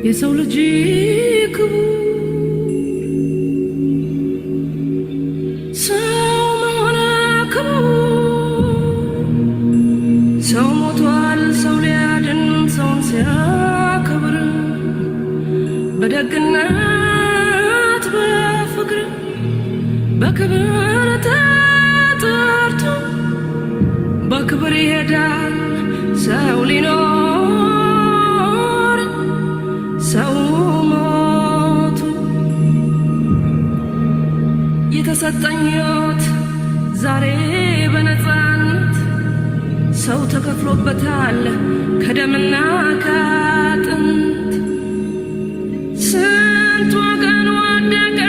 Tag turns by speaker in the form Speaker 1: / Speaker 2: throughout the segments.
Speaker 1: የሰው ልጅ ክቡር ሰው መሆን ክቡር ሰው ሞቷል ሰው ሊያድን ሰውን ሲያከብር በደግነት በፍቅር በክብር ተጠርቶ በክብር ይሄዳል ሰው ሊኖር ሰው ሞቱ የተሰጠኝ ሕይወት ዛሬ በነፃነት ሰው ተከፍሎበታል ከደምና ከአጥንት ስንት ወገን ወደቀ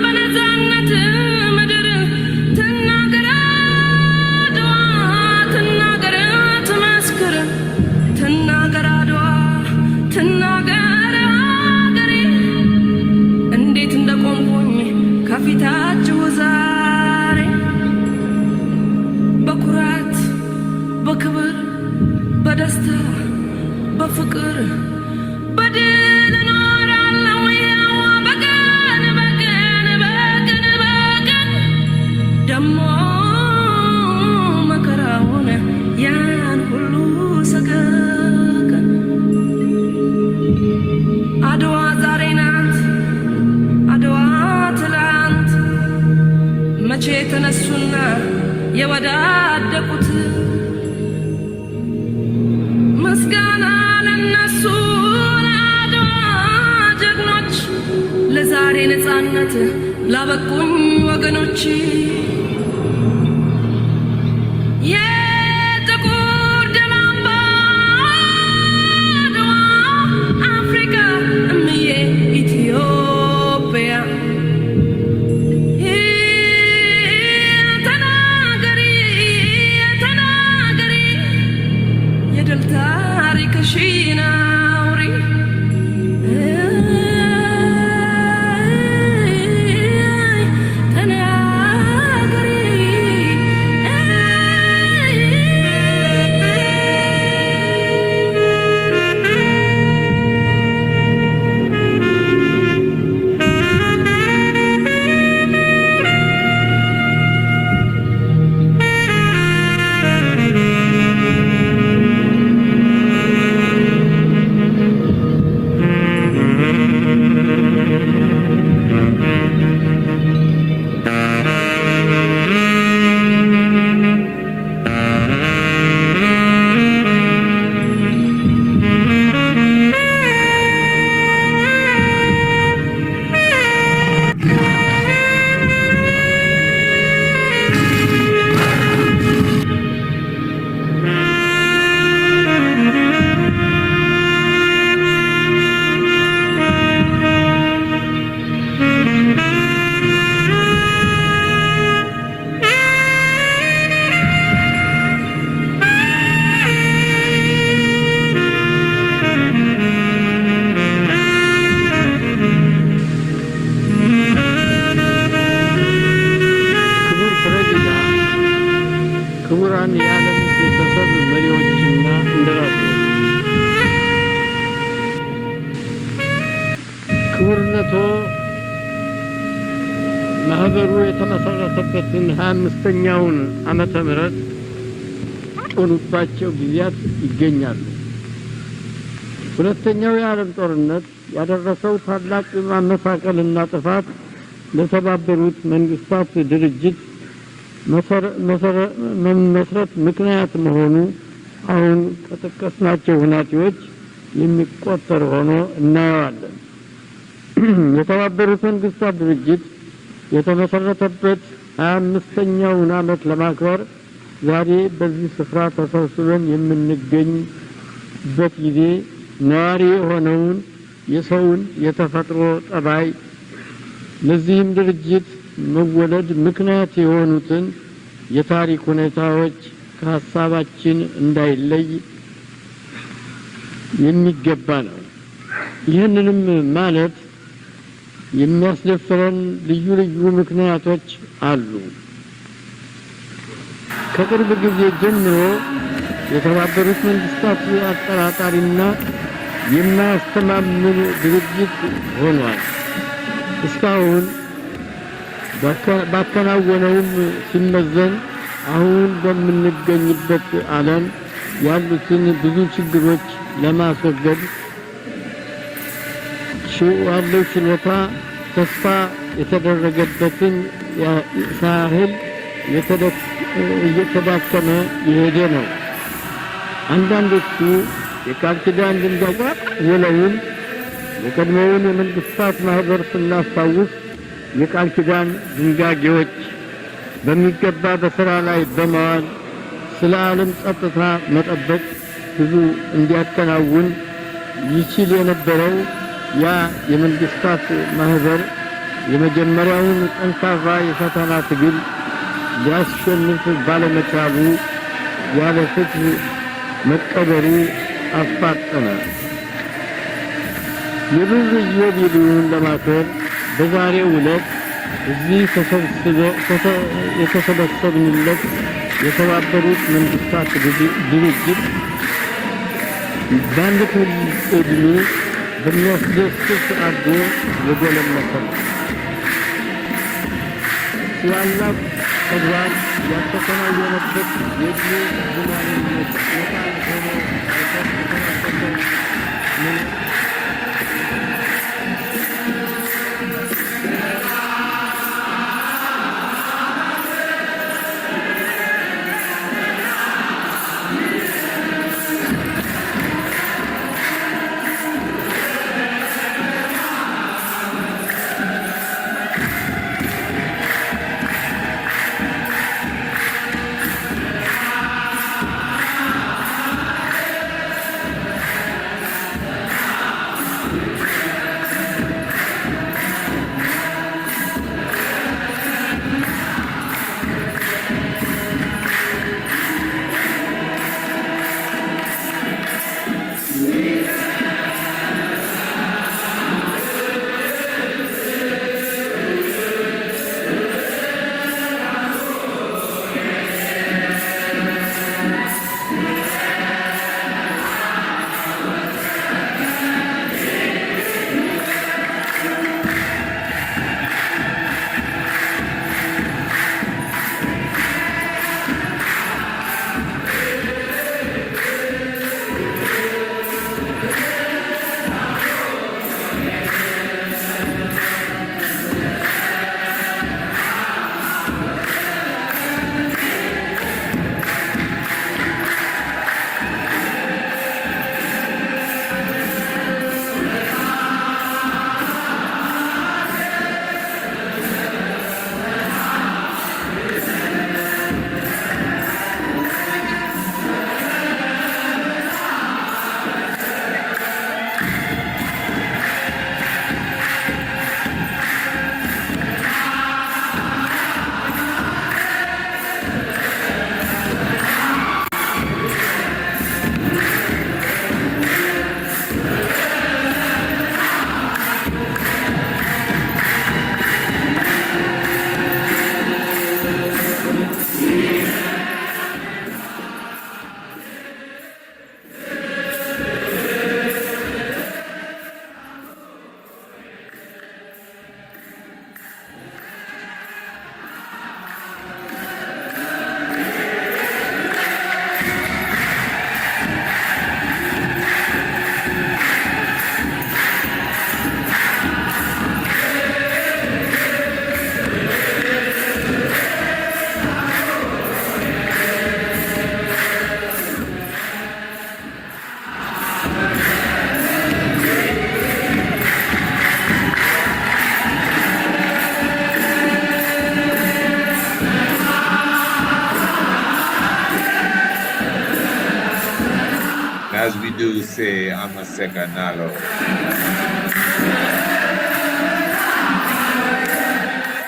Speaker 1: በነፃነት ምድር ትናገር አድዋ ትናገር ትመስክር ትናገር አድዋ ትናገር አገሬ እንዴት እንደቆምኩኝ ከፊታችሁ ዛሬ በኩራት በክብር በደስታ በፍቅር በድል እኖራለሁ ያው በቀን በቀን በቀን በቀን ደሞ መከራውን ያን ሁሉ ሰቀቀን አድዋ ዛሬ ናት አድዋ ትላንት መቼ ተነሱና የወዳደቁት ምስጋና ለነሱ ለአድዋ ጀግኖች ለዛሬ ነፃነት ላበቁኝ ወገኖች የጥቁር ደም አምባ አድዋ አፍሪካ እምዬ ኢትዮጵያ ተናገሪ ተናገሪ የድል ታሪክሽን አውሪ ተናገሪ
Speaker 2: ክቡራን የዓለም ቤተሰብ መሪዎችና እንደራሴዎች ክቡርነቶ ማህበሩ የተመሰረተበትን 25ኛውን ዓመተ ምህረት ጦሩባቸው ጊዜያት ይገኛሉ። ሁለተኛው የዓለም ጦርነት ያደረሰው ታላቅ ማመሳቀልና ጥፋት ለተባበሩት መንግስታት ድርጅት መመስረት ምክንያት መሆኑ አሁን ከጠቀስናቸው ሁኔታዎች የሚቆጠር ሆኖ እናየዋለን። የተባበሩት መንግስታት ድርጅት የተመሰረተበት 25ኛውን ዓመት ለማክበር ዛሬ በዚህ ስፍራ ተሰብስበን የምንገኝበት ጊዜ ነዋሪ የሆነውን የሰውን የተፈጥሮ ጠባይ ለዚህም ድርጅት መወለድ ምክንያት የሆኑትን የታሪክ ሁኔታዎች ከሀሳባችን እንዳይለይ የሚገባ ነው። ይህንንም ማለት የሚያስደፍረን ልዩ ልዩ ምክንያቶች አሉ። ከቅርብ ጊዜ ጀምሮ የተባበሩት መንግስታት አጠራጣሪና የማያስተማምን ድርጅት ሆኗል። እስካሁን ባከናወነውም ሲመዘን አሁን በምንገኝበት ዓለም ያሉትን ብዙ ችግሮች ለማስወገድ ያለው ችሎታ ተስፋ የተደረገበትን ሳህል እየተዳከመ የሄደ ነው። አንዳንዶቹ የቃል ኪዳን ድንጋጌ ውለውን የቀድሞውን የመንግስታት ማህበር ስናስታውስ የቃል ኪዳን ድንጋጌዎች በሚገባ በስራ ላይ በመዋል ስለ ዓለም ጸጥታ መጠበቅ ብዙ እንዲያከናውን ይችል የነበረው ያ የመንግስታት ማህበር የመጀመሪያውን ጠንካራ የፈተና ትግል ሊያሸንፍ ባለመቻሉ ያለ ፍትህ መቀበሩ አፋጠነ። የብዙ ኢዮቤልዩን ለማክበር በዛሬው ዕለት እዚህ የተሰበሰብንለት የተባበሩት መንግስታት ድርጅት በአንድ ትውልድ ዕድሜ በሚያስደስት አድጎ የጎለመተ ነው። ታላቅ ተግባር ያልተከናወነበት የዕድሜ ዝማኔነት በጣም ሆኖ የተከናወነ
Speaker 3: as we do say, I'm a second nalo.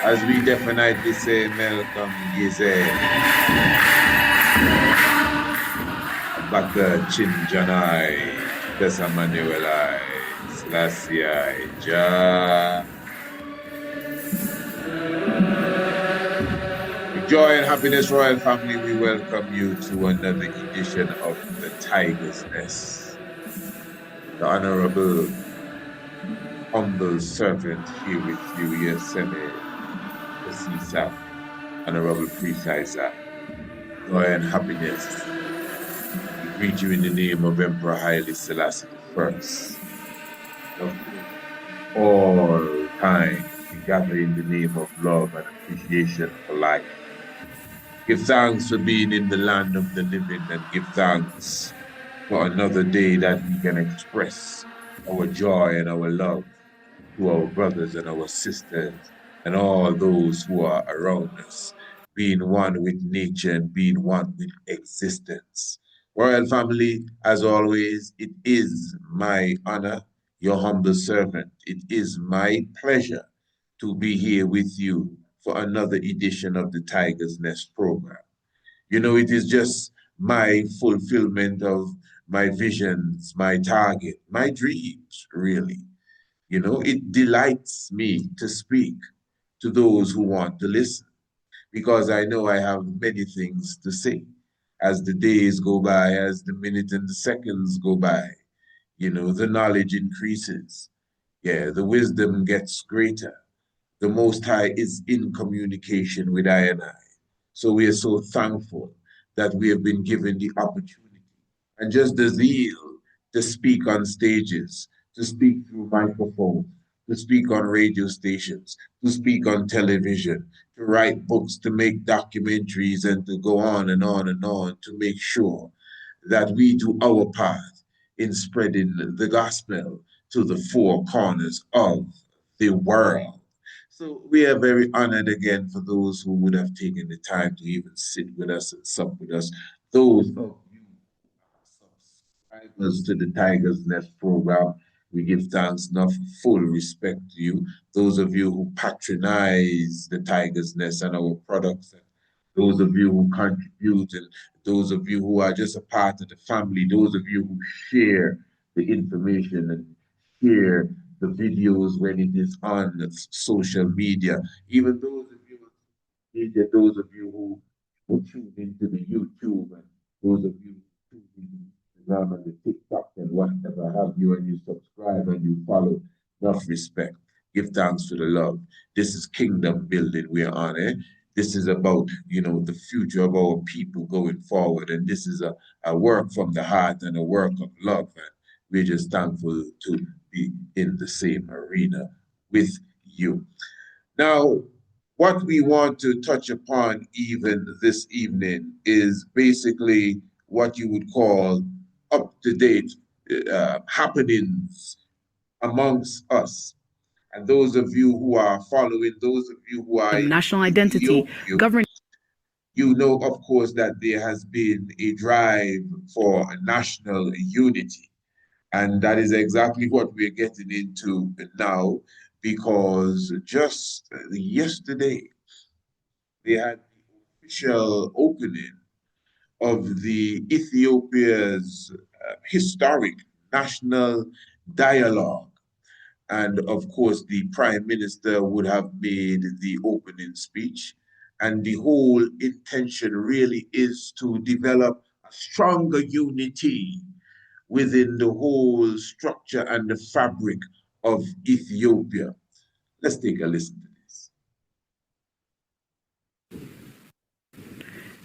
Speaker 3: As we definitely say, Malcolm Gize, Baka Chinjanai, Tessa Manuelai, Slasia, Ja. With joy and happiness, Royal Family, we welcome you to another edition of The Tiger's Nest. The Honorable Humble Servant here with you, Yeseme Kasisa, Honorable Precisa. Joy and happiness. We greet you in the name of Emperor Haile Selassie I. Of all time, we gather in the name of love and appreciation for life. Give thanks for being in the land of the living, and give thanks for another day that we can express our joy and our love to our brothers and our sisters and all those who are around us, being one with nature and being one with existence. Royal Family, as always, it is my honor, your humble servant. It is my pleasure to be here with you for another edition of the Tiger's Nest program. You know, it is just my fulfillment of my visions, my target, my dreams, really. You know, it delights me to speak to those who want to listen because I know I have many things to say as the days go by, as the minutes and the seconds go by. You know, the knowledge increases. Yeah, the wisdom gets greater. The Most High is in communication with I and I. So we are so thankful that we have been given the opportunity and just the zeal to speak on stages, to speak through microphones, to speak on radio stations, to speak on television, to write books, to make documentaries, and to go on and on and on to make sure that we do our part in spreading the gospel to the four corners of the world. So we are very honored again for those who would have taken the time to even sit with us and sup with us. Those of you who are subscribers to the Tiger's Nest program, we give thanks, enough full respect to you. Those of you who patronize the Tiger's Nest and our products, and those of you who contribute, and those of you who are just a part of the family, those of you who share the information and share the videos when it is on social media, even those of you those of you who tune into the YouTube, and those of you who tune into Instagram and the TikTok and whatever have you, and you subscribe and you follow. Enough respect. Give thanks for the love. This is kingdom building we are on, eh? This is about, you know, the future of our people going forward. And this is a work from the heart and a work of love. And we're just thankful to be in the same arena with you. Now, what we want to touch upon even this evening is basically what you would call up-to-date happenings amongst us. And those of you who are following, those of you who are
Speaker 4: national identity, government.
Speaker 3: You know, of course, that there has been a drive for national unity. And that is exactly what we're getting into now, because just yesterday, they had the official opening of the Ethiopia's historic national dialogue. And of course, the Prime Minister would have made the opening speech. And the whole intention really is to develop a stronger unity within the whole structure and the fabric of Ethiopia. Let's take a listen to this.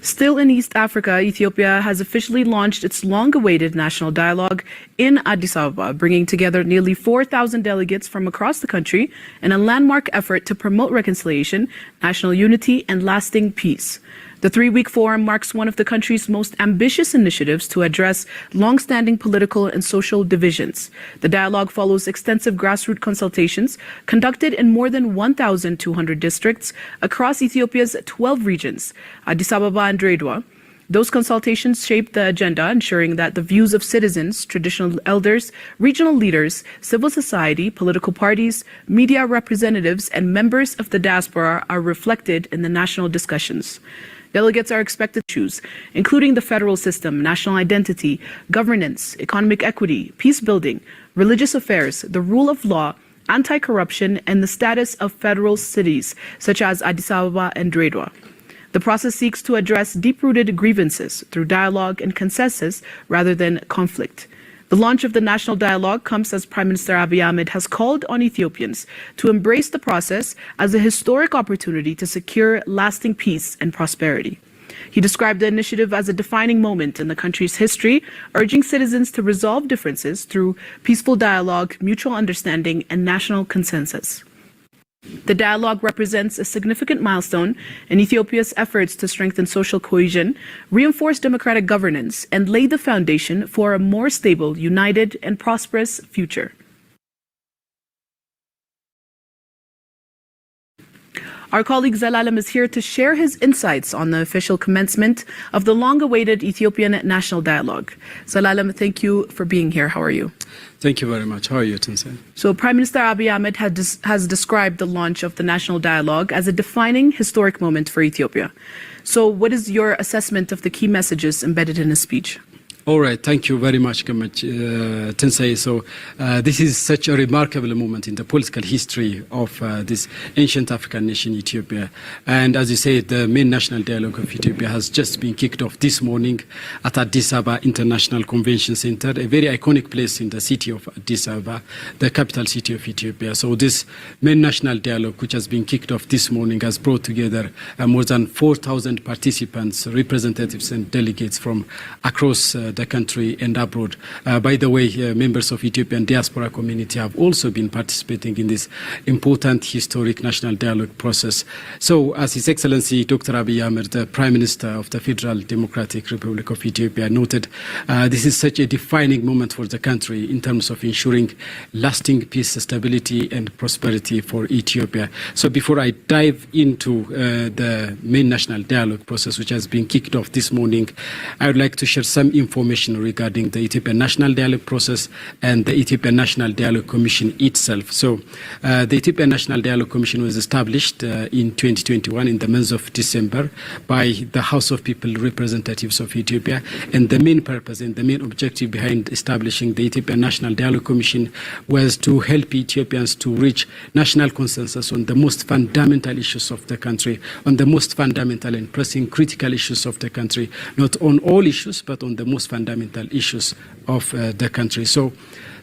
Speaker 4: Still in East Africa, Ethiopia has officially launched its long-awaited national dialogue in Addis Ababa, bringing together nearly 4,000 delegates from across the country in a landmark effort to promote reconciliation, national unity, and lasting peace. The three-week forum marks one of the country's most ambitious initiatives to address long-standing political and social divisions. The dialogue follows extensive grassroots consultations conducted in more than 1,200 districts across Ethiopia's 12 regions, Addis Ababa and Dredwa, Those consultations shaped the agenda, ensuring that the views of citizens, traditional elders, regional leaders, civil society, political parties, media representatives, and members of the diaspora are reflected in the national discussions. Delegates are expected to choose, including the federal system, national identity, governance, economic equity, peace building, religious affairs, the rule of law, anti-corruption, and the status of federal cities such as Addis Ababa and Dredwa. The process seeks to address deep-rooted grievances through dialogue and consensus rather than conflict. The launch of the national dialogue comes as Prime Minister Abiy Ahmed has called on Ethiopians to embrace the process as a historic opportunity to secure lasting peace and prosperity. He described the initiative as a defining moment in the country's history, urging citizens to resolve differences through peaceful dialogue, mutual understanding, and national consensus. The dialogue represents a significant milestone in Ethiopia's efforts to strengthen social cohesion, reinforce democratic governance, and lay the foundation for a more stable, united, and prosperous future. Our colleague Zelalem is here to share his insights on the official commencement of the long-awaited Ethiopian National Dialogue. Zelalem, thank you for being here. How are you?
Speaker 5: Thank you very much. How are you, Tinsay?
Speaker 4: So Prime Minister Abiy Ahmed has described the launch of the National Dialogue as a defining historic moment for Ethiopia. So what is your assessment of the key messages embedded in his speech?
Speaker 5: All right, thank you very much, Tensei. So this is such a remarkable moment in the political history of this ancient African nation, Ethiopia. And as you said, the main national dialogue of Ethiopia has just been kicked off this morning at Addis Ababa International Convention Center, a very iconic place in the city of Addis Ababa, the capital city of Ethiopia. So this main national dialogue, which has been kicked off this morning, has brought together more than 4,000 participants, representatives and delegates from across the country and abroad. By the way, members of Ethiopian diaspora community have also been participating in this important historic national dialogue process. So, as His Excellency Dr. Abiy Ahmed, the Prime Minister of the Federal Democratic Republic of Ethiopia, noted, this is such a defining moment for the country in terms of ensuring lasting peace, stability and prosperity for Ethiopia. So before I dive into the main national dialogue process, which has been kicked off this morning, I would like to share some information regarding the Ethiopian National Dialogue process and the Ethiopian National Dialogue Commission itself. So the Ethiopian National Dialogue Commission was established in 2021 in the month of December by the House of People Representatives of Ethiopia. And the main purpose and the main objective behind establishing the Ethiopian National Dialogue Commission was to help Ethiopians to reach national consensus on the most fundamental issues of the country, on the most fundamental and pressing critical issues of the country, not on all issues, but on the most fundamental issues of the country.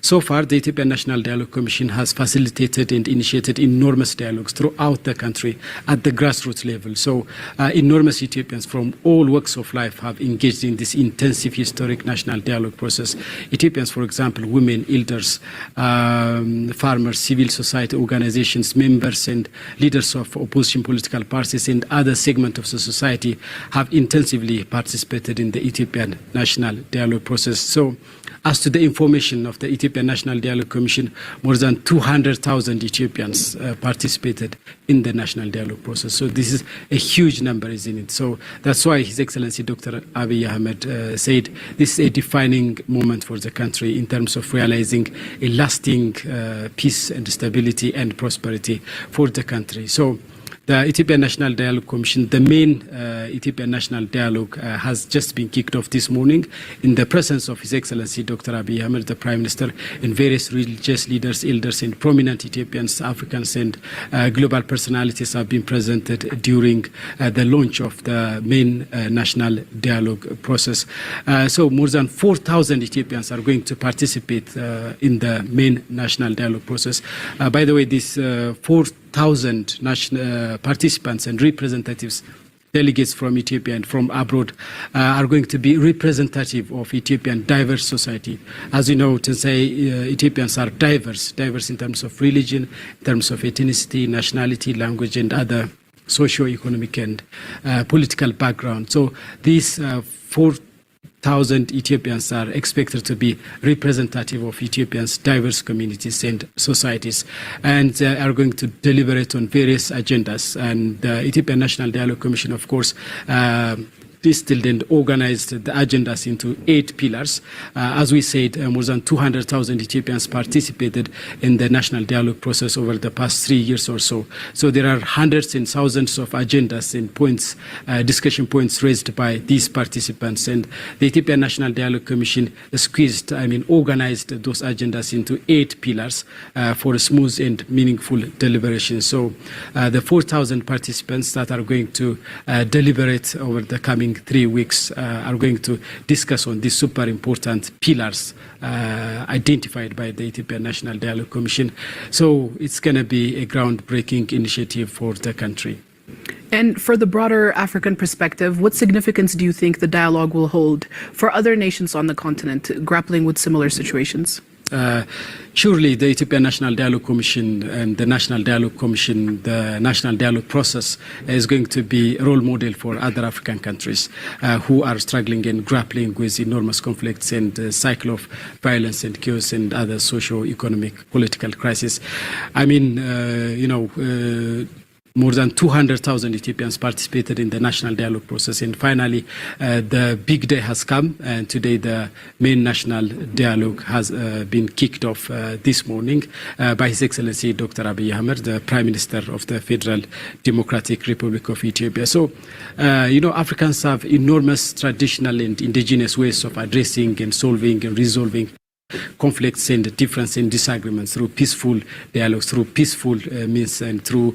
Speaker 5: So far, the Ethiopian National Dialogue Commission has facilitated and initiated enormous dialogues throughout the country at the grassroots level. So enormous Ethiopians from all walks of life have engaged in this intensive historic national dialogue process. Ethiopians, for example, women, elders, farmers, civil society organizations, members and leaders of opposition political parties and other segments of the society have intensively participated in the Ethiopian National Dialogue process. So as to the information of the Ethiopian National Dialogue Commission, more than 200,000 Ethiopians participated in the national dialogue process. So this is a huge number, isn't it? So that's why His Excellency Dr. Abiy Ahmed said this is a defining moment for the country in terms of realizing a lasting peace and stability and prosperity for the country. So the Ethiopian National Dialogue Commission, the main Ethiopian National Dialogue has just been kicked off this morning in the presence of His Excellency Dr. Abiy Ahmed, the Prime Minister, and various religious leaders, elders, and prominent Ethiopians, Africans, and global personalities have been presented during the launch of the main national dialogue process. So more than 4,000 Ethiopians are going to participate in the main national dialogue process. By the way, this 4,000 national participants and representatives, delegates from Ethiopia and from abroad are going to be representative of Ethiopian diverse society. As you know, to say Ethiopians are diverse in terms of religion, in terms of ethnicity, nationality, language, and other socio-economic and political background. So these 4,000 Ethiopians are expected to be representative of Ethiopians' diverse communities and societies, and are going to deliberate on various agendas. And the Ethiopian National Dialogue Commission, of course, distilled and organized the agendas into 8 pillars. As we said, more than 200,000 Ethiopians participated in the national dialogue process over the past 3 years or so. So there are hundreds and thousands of agendas and points, discussion points raised by these participants. And the Ethiopian National Dialogue Commission organized those agendas into 8 pillars for a smooth and meaningful deliberation. So the 4,000 participants that are going to deliberate over the coming 3 weeks are going to discuss on these super important pillars identified by the Ethiopian National Dialogue Commission. So it's going to be a groundbreaking initiative for the country.
Speaker 4: And for the broader African perspective, what significance do you think the dialogue will hold for other nations on the continent grappling with similar situations?
Speaker 5: Surely the Ethiopian National Dialogue Commission and the National Dialogue Commission, the National Dialogue process is going to be a role model for other African countries who are struggling and grappling with enormous conflicts and cycle of violence and chaos and other socio-economic political crises. More than 200,000 Ethiopians participated in the national dialogue process. And finally, the big day has come. And today, the main national dialogue has been kicked off this morning by His Excellency Dr. Abiy Ahmed, the Prime Minister of the Federal Democratic Republic of Ethiopia. So, Africans have enormous traditional and indigenous ways of addressing and solving and resolving conflicts and differences and disagreements through peaceful dialogue, through peaceful means, and through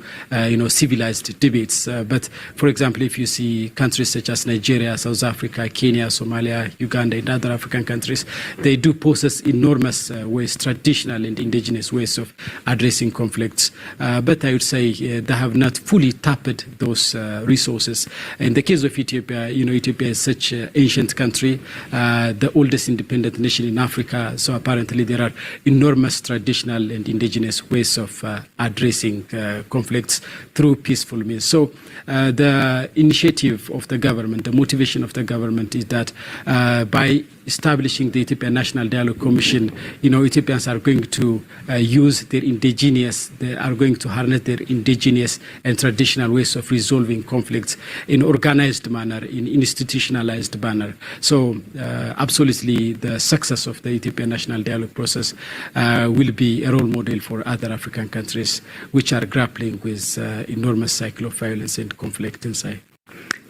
Speaker 5: civilized debates. But for example, if you see countries such as Nigeria, South Africa, Kenya, Somalia, Uganda, and other African countries, they do possess enormous ways, traditional and indigenous ways of addressing conflicts. But I would say they have not fully tapped those resources. In the case of Ethiopia, Ethiopia is such an ancient country, the oldest independent nation in Africa. So apparently there are enormous traditional and indigenous ways of addressing conflicts through peaceful means. So the initiative of the government, the motivation of the government is that by establishing the Ethiopian National Dialogue Commission, Ethiopians are going to use their indigenous, they are going to harness their indigenous and traditional ways of resolving conflicts in organized manner, in institutionalized manner. So absolutely the success of the Ethiopian National Dialogue process will be a role model for other African countries which are grappling with enormous cycle of violence and conflict inside.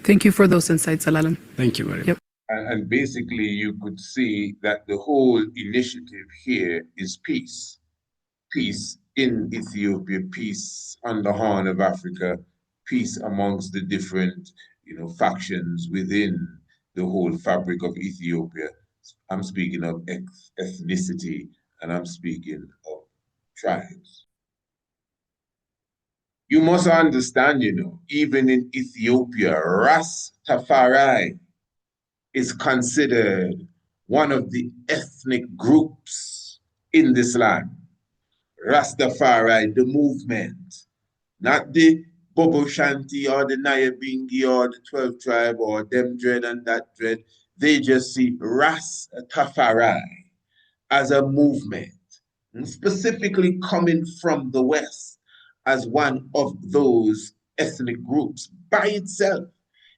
Speaker 4: Thank you for those insights, Alalam.
Speaker 5: Thank you very much.
Speaker 3: And basically, you could see that the whole initiative here is peace. Peace in Ethiopia, peace on the Horn of Africa, peace amongst the different, factions within the whole fabric of Ethiopia. I'm speaking of ethnicity, and I'm speaking of tribes. You must understand, even in Ethiopia, Rastafari is considered one of the ethnic groups in this land. Rastafari, the movement, not the Bobo Shanti or the Nyabingi or the 12 tribe or them dread and that dread. They just see Rastafari as a movement, specifically coming from the West as one of those ethnic groups by itself,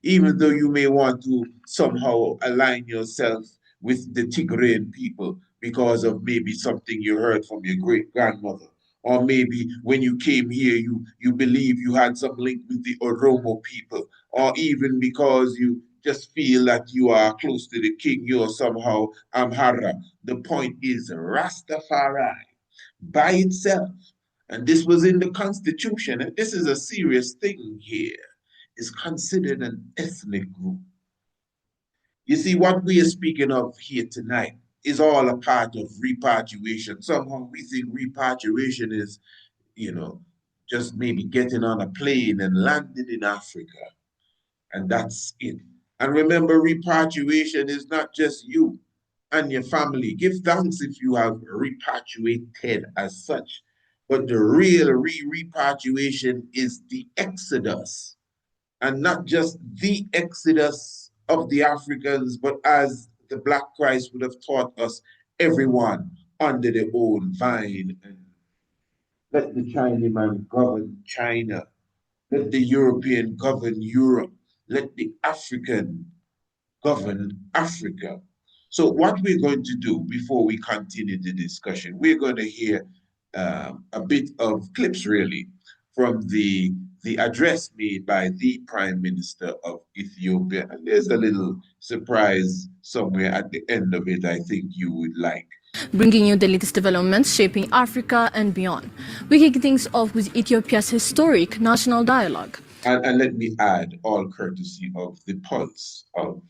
Speaker 3: even though you may want to somehow align yourself with the Tigrayan people because of maybe something you heard from your great-grandmother. Or maybe when you came here, you believe you had some link with the Oromo people. Or even because you just feel that you are close to the king, you're somehow Amhara. The point is Rastafari by itself. And this was in the Constitution. And this is a serious thing here. Is considered an ethnic group. You see, what we are speaking of here tonight is all a part of repatriation. Somehow we think repatriation is, just maybe getting on a plane and landing in Africa. And that's it. And remember, repatriation is not just you and your family. Give thanks if you have repatriated as such. But the real repatriation is the exodus. And not just the exodus of the Africans, but as the Black Christ would have taught us, everyone under their own vine. And let the Chinaman govern China. Let the European govern Europe. Let the African govern Africa. So what we're going to do before we continue the discussion, we're going to hear a bit of clips really from the address made by the Prime Minister of Ethiopia. And there's a little surprise somewhere at the end of it I think you would like.
Speaker 6: Bringing you the latest developments shaping Africa and beyond. We kick things off with Ethiopia's historic national dialogue.
Speaker 3: And let me add, all courtesy of the Pulse of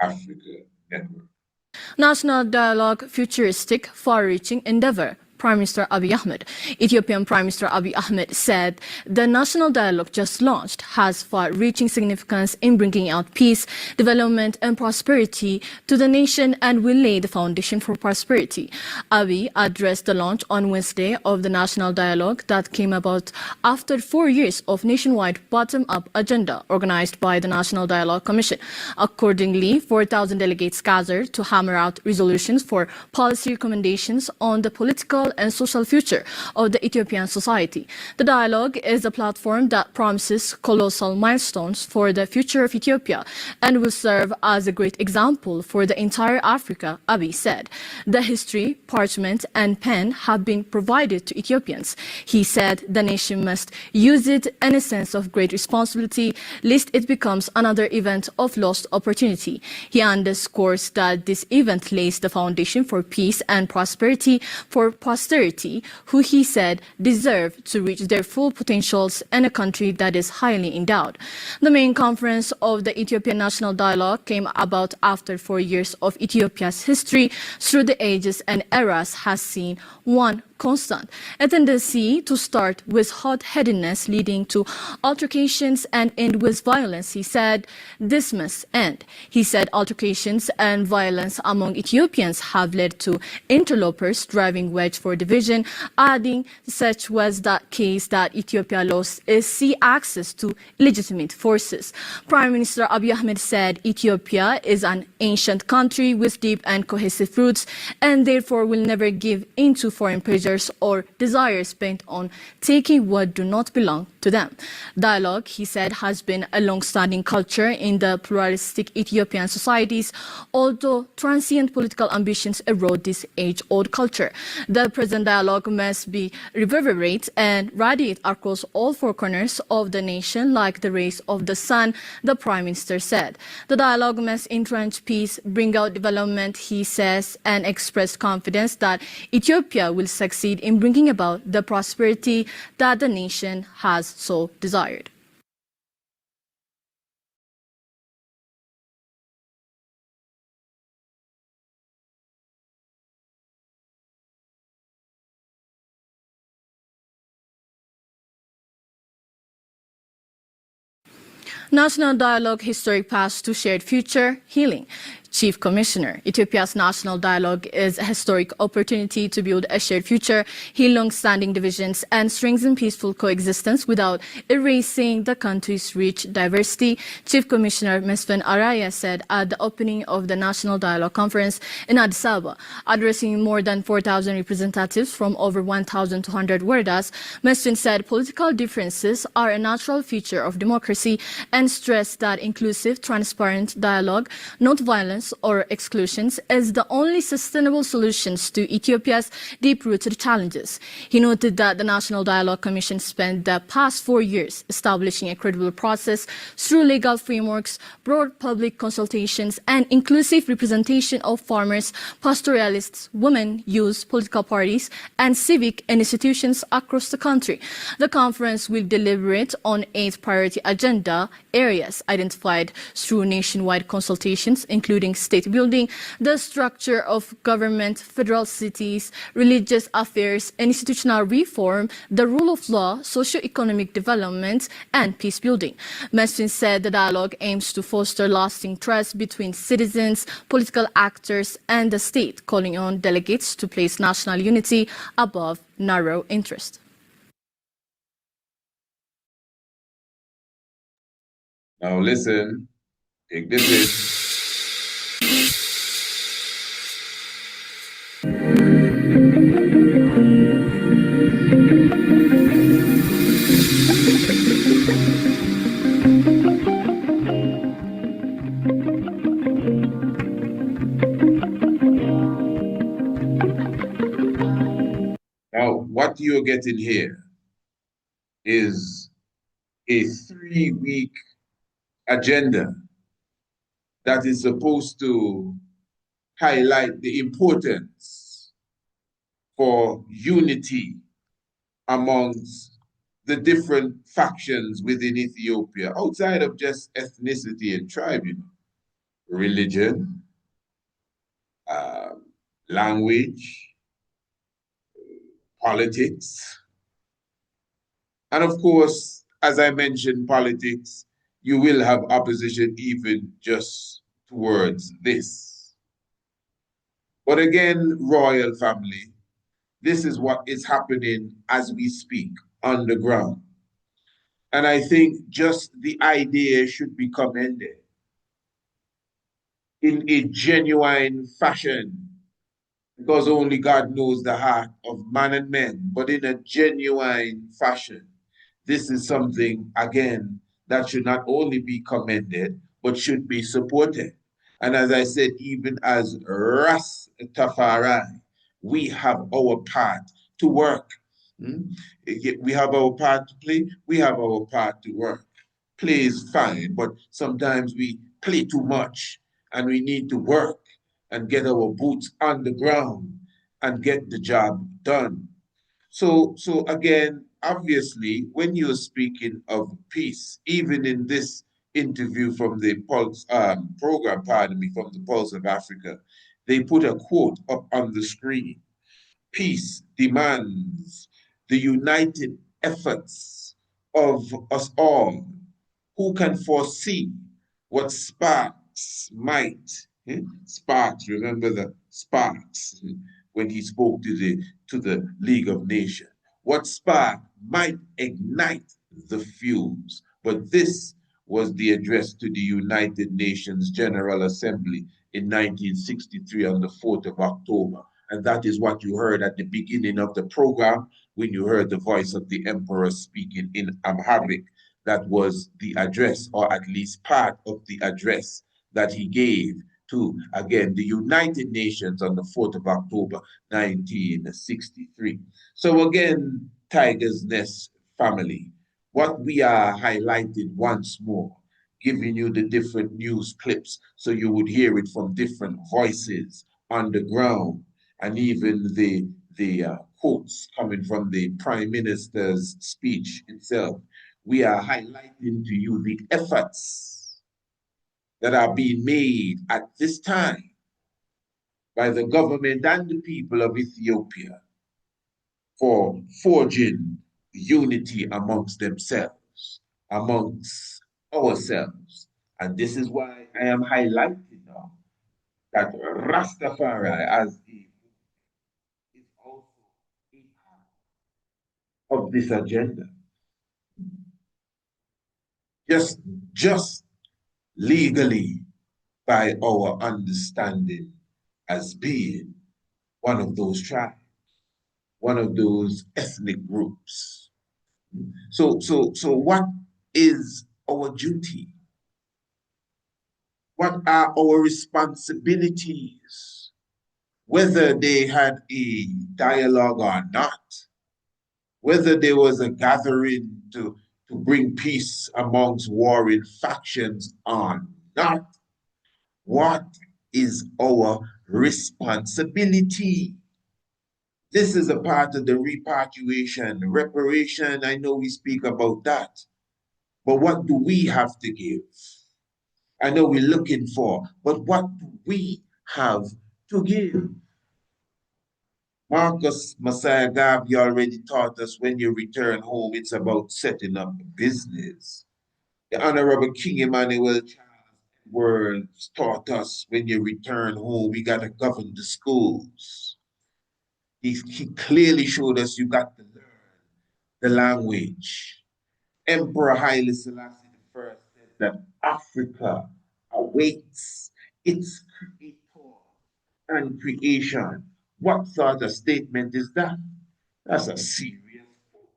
Speaker 3: Africa Network.
Speaker 6: National dialogue, futuristic, far-reaching endeavor. Prime Minister Abiy Ahmed. Ethiopian Prime Minister Abiy Ahmed said the national dialogue just launched has far-reaching significance in bringing out peace, development and prosperity to the nation and will lay the foundation for prosperity. Abiy addressed the launch on Wednesday of the national dialogue that came about after 4 years of nationwide bottom-up agenda organized by the National Dialogue Commission. Accordingly, 4,000 delegates gathered to hammer out resolutions for policy recommendations on the political and social future of the Ethiopian society. The dialogue is a platform that promises colossal milestones for the future of Ethiopia and will serve as a great example for the entire Africa, Abiy said. The history, parchment and pen have been provided to Ethiopians. He said the nation must use it in a sense of great responsibility, lest it becomes another event of lost opportunity. He underscores that this event lays the foundation for peace and prosperity for posterity, who he said deserve to reach their full potentials in a country that is highly endowed. The main conference of the Ethiopian National Dialogue came about after 4 years of Ethiopia's history through the ages and eras has seen one constant, a tendency to start with hot-headedness leading to altercations and end with violence. He said this must end. He said altercations and violence among Ethiopians have led to interlopers driving wedge for division, adding such was the case that Ethiopia lost its sea access to legitimate forces. Prime Minister Abiy Ahmed said Ethiopia is an ancient country with deep and cohesive roots and therefore will never give in to foreign pleasures or desires bent on taking what do not belong to them. Dialogue, he said, has been a long-standing culture in the pluralistic Ethiopian societies, although transient political ambitions erode this age-old culture. The present dialogue must be reverberate and radiate across all four corners of the nation like the rays of the sun, the Prime Minister said. The dialogue must entrench peace, bring out development, he says, and express confidence that Ethiopia will succeed in bringing about the prosperity that the nation has so desired. National Dialogue Historic Path to Shared Future Healing. Chief Commissioner, Ethiopia's national dialogue is a historic opportunity to build a shared future, heal long-standing divisions, and strengthen peaceful coexistence without erasing the country's rich diversity, Chief Commissioner Mesfin Araya said at the opening of the National Dialogue Conference in Addis Ababa. Addressing more than 4,000 representatives from over 1,200 wordas, Mesfin said political differences are a natural feature of democracy and stressed that inclusive, transparent dialogue, not violence, or exclusions is the only sustainable solutions to Ethiopia's deep-rooted challenges. He noted that the National Dialogue Commission spent the past 4 years establishing a credible process through legal frameworks, broad public consultations, and inclusive representation of farmers, pastoralists, women, youth, political parties, and civic institutions across the country. The conference will deliberate on 8 priority agenda areas identified through nationwide consultations, including state building, the structure of government, federal cities, religious affairs, institutional reform, the rule of law, socio-economic development, and peace building. Mesfin said the dialogue aims to foster lasting trust between citizens, political actors, and the state, calling on delegates to place national unity above narrow interest.
Speaker 3: Now listen, take this in. what you're getting here is a 3-week agenda that is supposed to highlight the importance for unity amongst the different factions within Ethiopia, outside of just ethnicity and tribe, religion, language, politics. And of course, as I mentioned, politics, you will have opposition even just towards this. But again, royal family, this is what is happening as we speak on the ground. And I think just the idea should be commended in a genuine fashion, because only God knows the heart of man and men, but in a genuine fashion. This is something, again, that should not only be commended, but should be supported. And as I said, even as Rastafari, we have our part to work. We have our part to play, we have our part to work. Play is fine, but sometimes we play too much and we need to work and get our boots on the ground and get the job done. So again, obviously, when you're speaking of peace, even in this interview from the Pulse program, pardon me, from the Pulse of Africa, they put a quote up on the screen. Peace demands the united efforts of us all. Who can foresee what sparks might, sparks, remember the sparks when he spoke to the League of Nations, what spark might ignite the fuse. But this was the address to the United Nations General Assembly in 1963 on the 4th of October. And that is what you heard at the beginning of the program when you heard the voice of the emperor speaking in Amharic. That was the address, or at least part of the address that he gave to, again, the United Nations on the 4th of October, 1963. So again, Tiger's Nest family, what we are highlighting once more, giving you the different news clips so you would hear it from different voices on the ground, and even the quotes coming from the Prime Minister's speech itself. We are highlighting to you the efforts that are being made at this time by the government and the people of Ethiopia for forging unity amongst themselves, amongst ourselves. And this is why I am highlighting now that Rastafari as is also a part of this agenda. Just legally, by our understanding as being one of those tribes, one of those ethnic groups. So what is our duty? What are our responsibilities? Whether they had a dialogue or not, whether there was a gathering to bring peace amongst warring factions or not, what is our responsibility? This is a part of the repatriation, reparation. I know we speak about that. But what do we have to give? I know we're looking for, but what do we have to give? Marcus Messiah Garvey already taught us when you return home, it's about setting up a business. The Honorable King Emmanuel words taught us when you return home, we got to govern the schools. He clearly showed us you got to learn the language. Emperor Haile Selassie I said that Africa awaits its creator and creation. What sort of statement is that? That's a serious quote.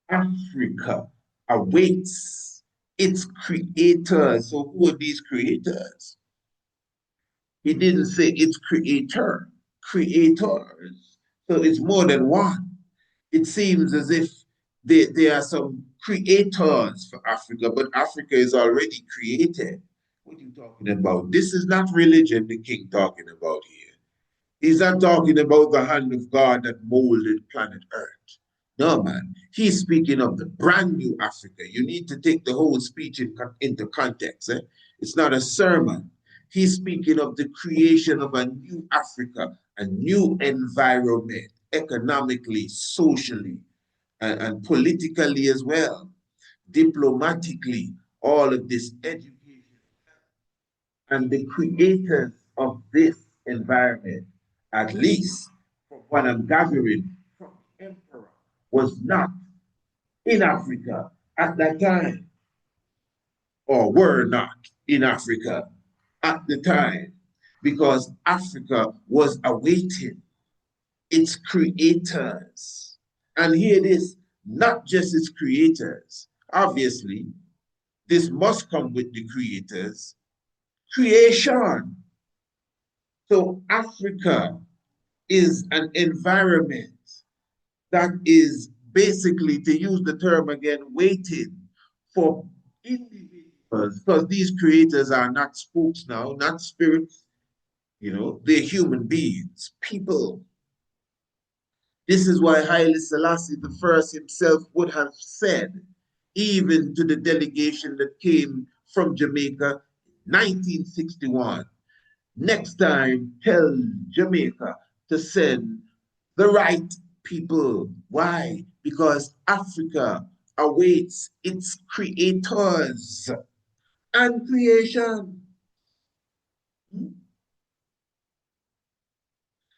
Speaker 3: Africa awaits its creators. So who are these creators? He didn't say its creator, creators. So it's more than one. It seems as if there are some creators for Africa, but Africa is already created. What are you talking about? This is not religion the king talking about here. He's not talking about the hand of God that molded planet Earth. No, man. He's speaking of the brand new Africa. You need to take the whole speech into context. Eh? It's not a sermon. He's speaking of the creation of a new Africa, a new environment, economically, socially, and politically as well, diplomatically, all of this education. And the creators of this environment, at least from what I'm gathering from the emperor, was not in Africa at that time, or were not in Africa at the time, because Africa was awaiting its creators. And here it is, not just its creators. Obviously, this must come with the creators. Creation. So Africa is an environment that is basically, to use the term again, waiting for individuals, because these creators are not spooks now, not spirits, they're human beings, people. This is why Haile Selassie I himself would have said, even to the delegation that came from Jamaica, 1961, next time tell Jamaica to send the right people. Why? Because Africa awaits its creators and creation.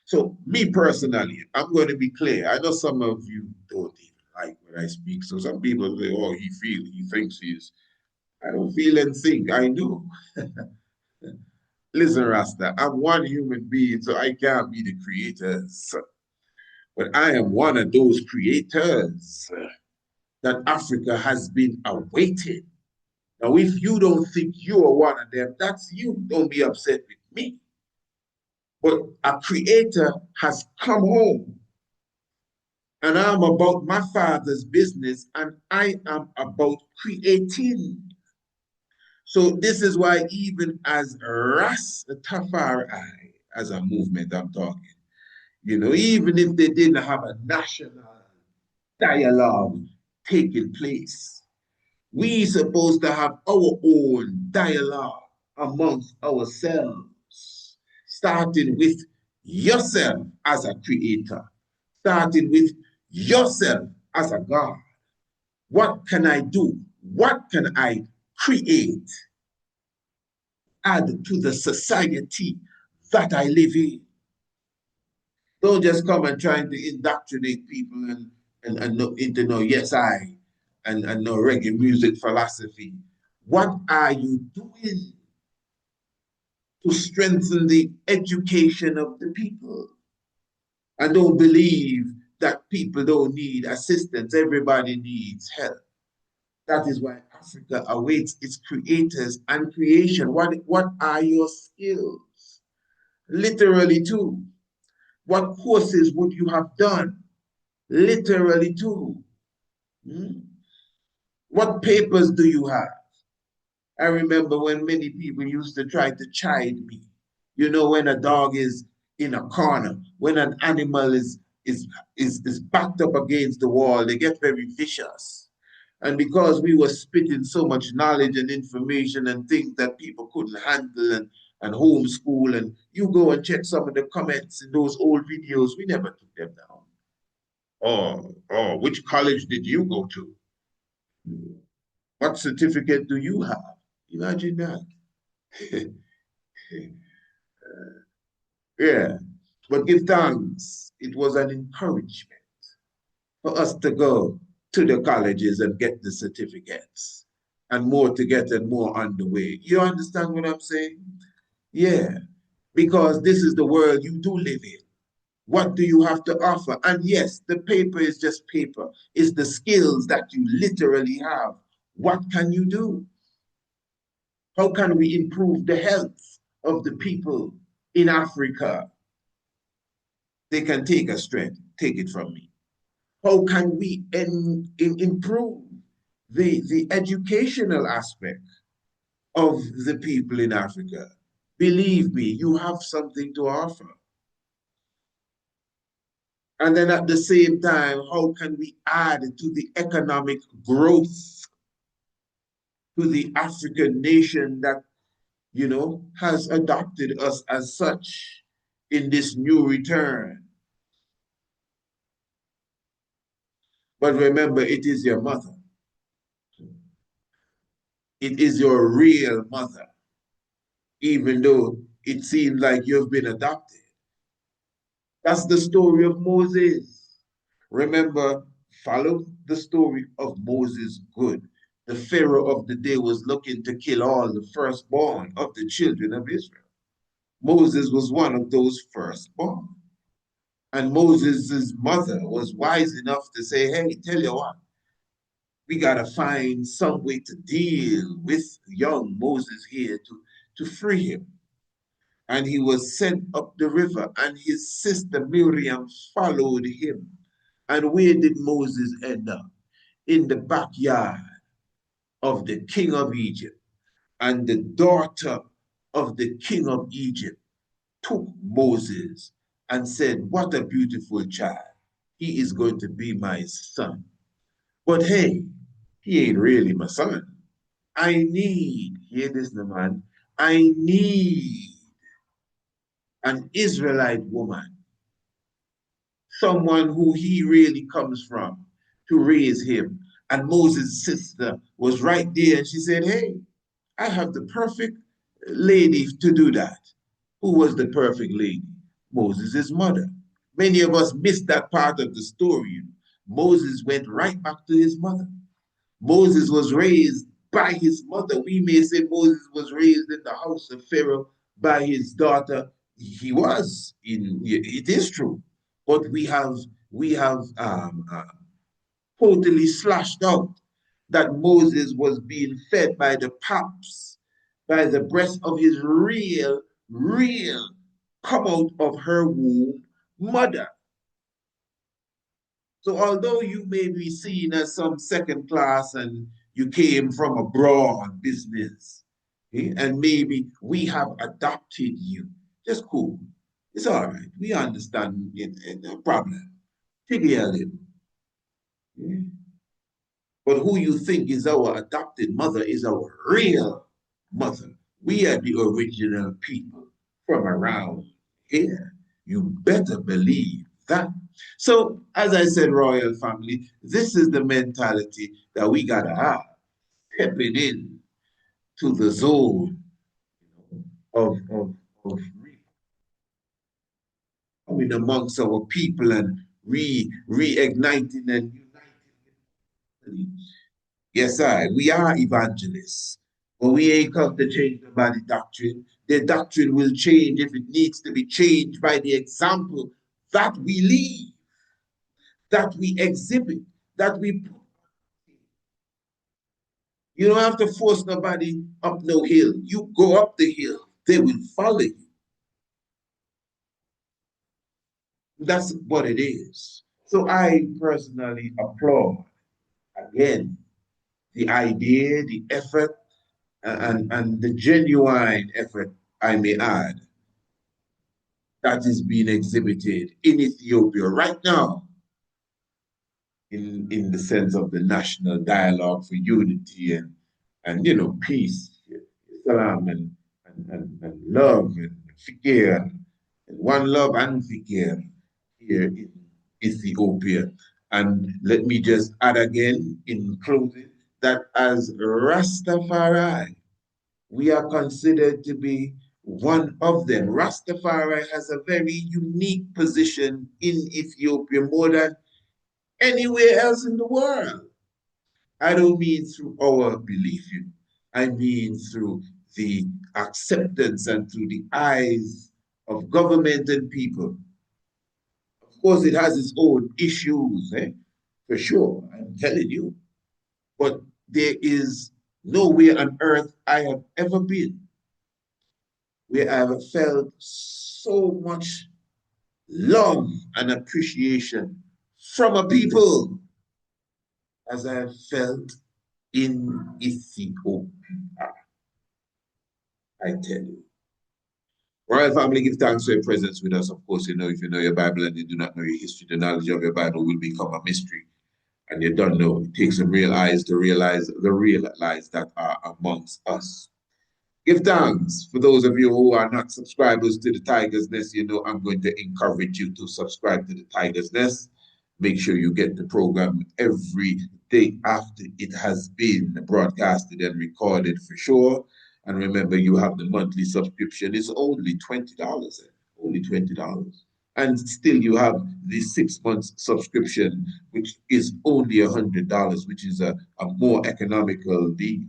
Speaker 3: So me personally, I'm going to be clear. I know some of you don't even like when I speak. So some people say, oh, he thinks he's. I don't feel and think. I do. Listen, Rasta, I'm one human being, so I can't be the creators. But I am one of those creators that Africa has been awaiting. Now, if you don't think you are one of them, that's you. Don't be upset with me. But a creator has come home. And I'm about my father's business, and I am about creating. So this is why even as Rastafari, as a movement I'm talking, even if they didn't have a national dialogue taking place, we supposed to have our own dialogue amongst ourselves, starting with yourself as a creator, starting with yourself as a God. What can I do? What can I create? Add to the society that I live in. Don't just come and try to indoctrinate people and know, yes, I, and know reggae music philosophy. What are you doing to strengthen the education of the people? And don't believe that people don't need assistance. Everybody needs help. That is why Africa awaits its creators and creation. What are your skills? Literally, too. What courses would you have done? Literally, too. What papers do you have? I remember when many people used to try to chide me. When a dog is in a corner, when an animal is backed up against the wall, they get very vicious. And because we were spitting so much knowledge and information and things that people couldn't handle and homeschool, and you go and check some of the comments in those old videos, we never took them down. Oh, which college did you go to? What certificate do you have? Imagine that. Yeah, but give thanks. It was an encouragement for us to go to the colleges and get the certificates, and more to get and more on the way. You understand what I'm saying? Yeah, because this is the world you do live in. What do you have to offer? And yes, the paper is just paper. It's the skills that you literally have. What can you do? How can we improve the health of the people in Africa? They can take a strength, take it from me. How can we improve the educational aspect of the people in Africa? Believe me, you have something to offer. And then at the same time, how can we add to the economic growth to the African nation that, has adopted us as such in this new return? But remember, it is your mother. It is your real mother, even though it seems like you've been adopted. That's the story of Moses. Remember, follow the story of Moses good. The Pharaoh of the day was looking to kill all the firstborn of the children of Israel. Moses was one of those firstborn. And Moses' mother was wise enough to say, hey, tell you what, we got to find some way to deal with young Moses here to free him. And he was sent up the river, and his sister Miriam followed him. And where did Moses end up? In the backyard of the king of Egypt. And the daughter of the king of Egypt took Moses and said, what a beautiful child. He is going to be my son. But hey, he ain't really my son. I need, hear this, the man, I need an Israelite woman, someone who he really comes from, to raise him. And Moses' sister was right there, and she said, hey, I have the perfect lady to do that. Who was the perfect lady? Moses' mother. Many of us missed that part of the story. Moses went right back to his mother. Moses was raised by his mother. We may say Moses was raised in the house of Pharaoh by his daughter. He was. It is true. But we have totally slashed out that Moses was being fed by the paps, by the breast of his real, come out of her womb mother. So although you may be seen as some second class and you came from abroad business, okay, and maybe we have adopted you, just cool. It's all right. We understand it, no problem. Take care of it. Okay? But who you think is our adopted mother is our real mother. We are the original people from around here. You better believe that. So, as I said, royal family, this is the mentality that we gotta have, stepping in to the zone of coming amongst our people and reigniting and uniting. Yes, we are evangelists, but we ain't come to change nobody's doctrine. Their doctrine will change if it needs to be changed by the example that we lead, that we exhibit, that we put. You don't have to force nobody up no hill. You go up the hill, they will follow you. That's what it is. So I personally applaud, again, the idea, the effort, and the genuine effort, I may add, that is being exhibited in Ethiopia right now in the sense of the national dialogue for unity and peace, salam and love and fikir, and one love and fikir here in Ethiopia. And let me just add again in closing that as Rastafari, we are considered to be one of them. Rastafari has a very unique position in Ethiopia more than anywhere else in the world. I don't mean through our belief, I mean through the acceptance and through the eyes of government and people. Of course, it has its own issues, for sure, I'm telling you. But there is nowhere on earth I have ever been where I have felt so much love and appreciation from a people as I felt in Ethiopia. I tell you. Royal family, give thanks for your presence with us. Of course, you know, if you know your Bible and you do not know your history, the knowledge of your Bible will become a mystery. And you don't know. It takes some real eyes to realize the real lies that are amongst us. Give thanks for those of you who are not subscribers to the Tiger's Nest. You know, I'm going to encourage you to subscribe to the Tiger's Nest. Make sure you get the program every day after it has been broadcasted and recorded for sure. And remember, you have the monthly subscription. It's only $20, only $20. And still you have the 6 months subscription, which is only $100, which is a more economical deal,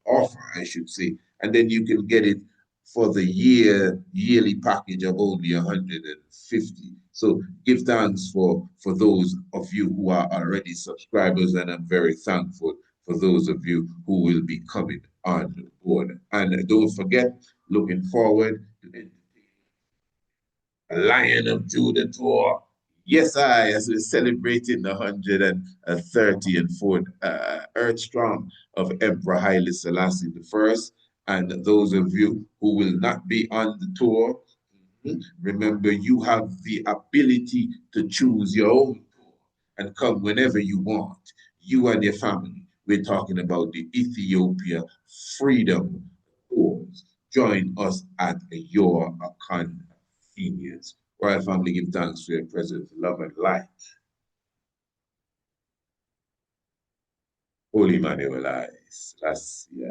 Speaker 3: offer, I should say. And then you can get it for the yearly package of only 150. So give thanks for those of you who are already subscribers, and I'm very thankful for those of you who will be coming on board. And don't forget, looking forward to a Lion of Judah tour. Yes, as we're celebrating the 134th Earth Strong of Emperor Haile Selassie I. And those of you who will not be on the tour, remember you have the ability to choose your own tour and come whenever you want. You and your family. We're talking about the Ethiopia Freedom Tours. Join us at your convenience. Royal family, give thanks for your presence, love, and light. Holy Manuel, Selassie.